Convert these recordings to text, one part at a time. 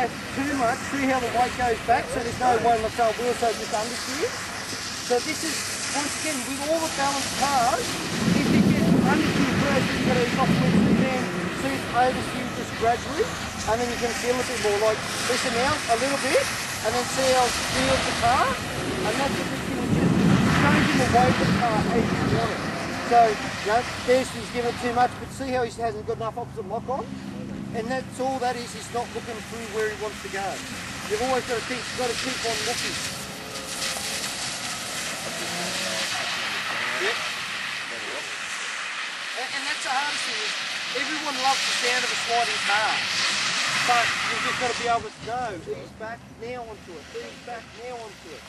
have too much. See how the weight goes back, so there's no one on the tail wheel, so it just understeers. So this is, once again, with all the balanced cars, if you get understeer first, you're going to ease off the then see it oversteer just gradually, and then you can feel a bit more. Like, listen now, a little bit, and then see how it steers the car, and that's the big thing, just changing the weight of the car as you want it. So, you know, there's he's given it too much, but see how he hasn't got enough opposite lock on? And that's all that is, he's not looking through where he wants to go. You've always got to keep on looking. Yep. And that's the hardest thing is, everyone loves the sound of a sliding car. But you've just got to be able to go, ease back, now onto it, ease back, now onto it.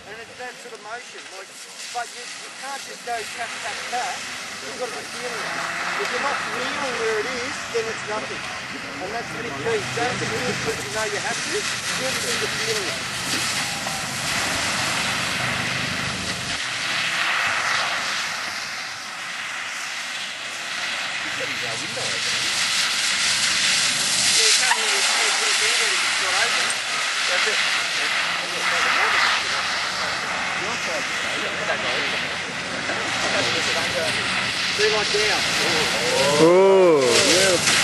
And it's that sort of motion. Like, but you can't just go tap, tap, tap. You've got to be feeling it. If you're not feeling where it is, then it's nothing. And that's the big key. Don't do it because you know you have to. You have to be feeling it. See like down. Oh, yeah.